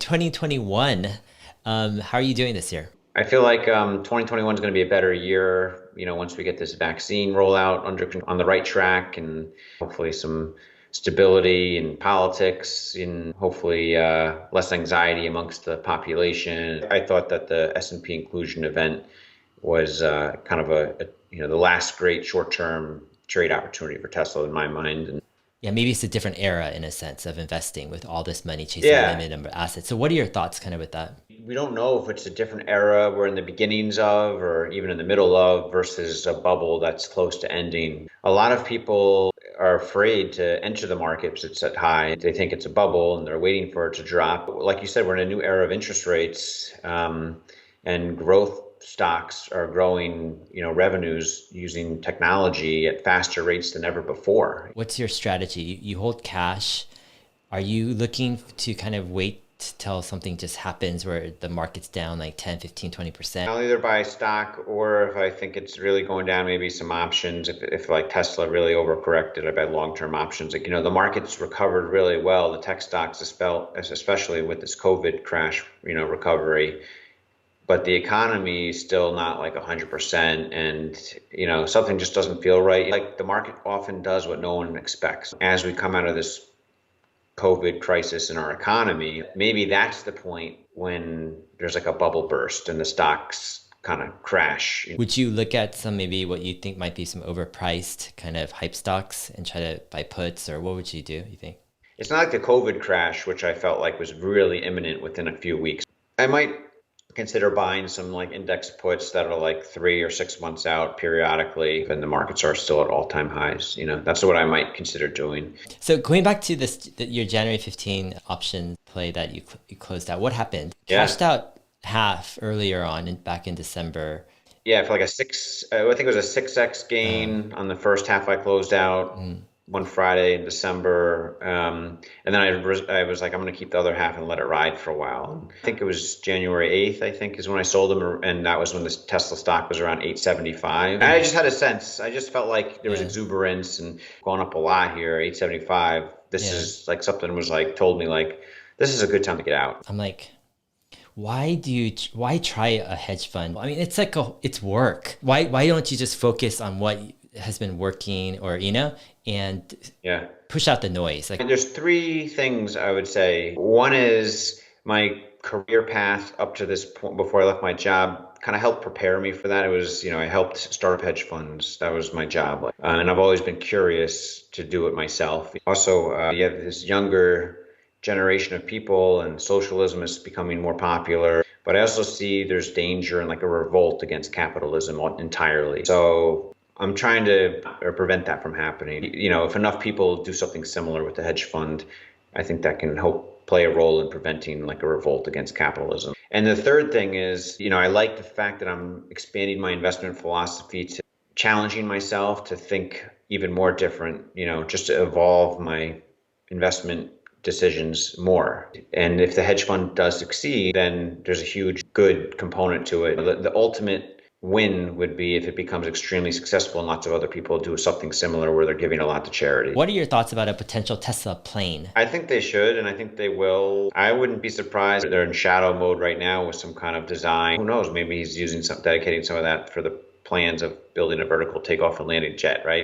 2021. How are you doing this year? I feel like 2021 is going to be a better year, once we get this vaccine rollout on the right track and hopefully some stability in politics and hopefully less anxiety amongst the population. I thought that the S&P inclusion event was kind of the last great short-term trade opportunity for Tesla in my mind. And Yeah, maybe it's a different era in a sense of investing with all this money chasing a yeah, limited number of assets. So what are your thoughts kind of with that? we don't know if it's a different era we're in the beginnings of or even in the middle of versus a bubble that's close to ending. A lot of people are afraid to enter the market because it's at high. They think it's a bubble and they're waiting for it to drop. Like you said, we're in a new era of interest rates, and growth stocks are growing, revenues using technology at faster rates than ever before. What's your strategy? You hold cash. Are you looking to kind of wait till something just happens where the market's down like 10, 15, 20%? I'll either buy stock or if I think it's really going down, maybe some options. If like Tesla really overcorrected, I bet long-term options. Like, the market's recovered really well. The tech stocks, especially with this COVID crash, recovery. But the economy is still not like 100%. And, something just doesn't feel right. Like the market often does what no one expects. As we come out of this COVID crisis in our economy, maybe that's the point when there's like a bubble burst and the stocks kind of crash. Would you look at some maybe what you think might be some overpriced kind of hype stocks and try to buy puts, or what would you do, you think? It's not like the COVID crash, which I felt like was really imminent within a few weeks. I might consider buying some like index puts that are like 3 or 6 months out periodically, and the markets are still at all-time highs. That's what I might consider doing. So going back to your January 15 option play that you closed out, what happened? Yeah. Cashed out half earlier on back in December. Yeah, for like I think it was a 6x gain on the first half I closed out one Friday in December. And then I was like, I'm going to keep the other half and let it ride for a while. I think it was January 8th, I think, is when I sold them. And that was when this Tesla stock was around 875. And I just had a sense. I just felt like there was exuberance and going up a lot here, 875. This is like something was like, told me like, this is a good time to get out. I'm like, why try a hedge fund? I mean, it's like it's work. Why don't you just focus on what has been working, or and push out the noise? Like, there's three things I would say. One is my career path up to this point before I left my job kind of helped prepare me for that. It was, I helped start up hedge funds. That was my job. And I've always been curious to do it myself. Also, you have this younger generation of people and socialism is becoming more popular. But I also see there's danger in like a revolt against capitalism entirely. So I'm trying to prevent that from happening. If enough people do something similar with the hedge fund, I think that can help play a role in preventing like a revolt against capitalism. And the third thing is, I like the fact that I'm expanding my investment philosophy to challenging myself to think even more different, just to evolve my investment decisions more. And if the hedge fund does succeed, then there's a huge good component to it. The ultimate win would be if it becomes extremely successful and lots of other people do something similar where they're giving a lot to charity. What are your thoughts about a potential Tesla plane? I think they should, and I think they will. I wouldn't be surprised. They're in shadow mode right now with some kind of design. Who knows? Maybe he's dedicating some of that for the plans of building a vertical takeoff and landing jet, right?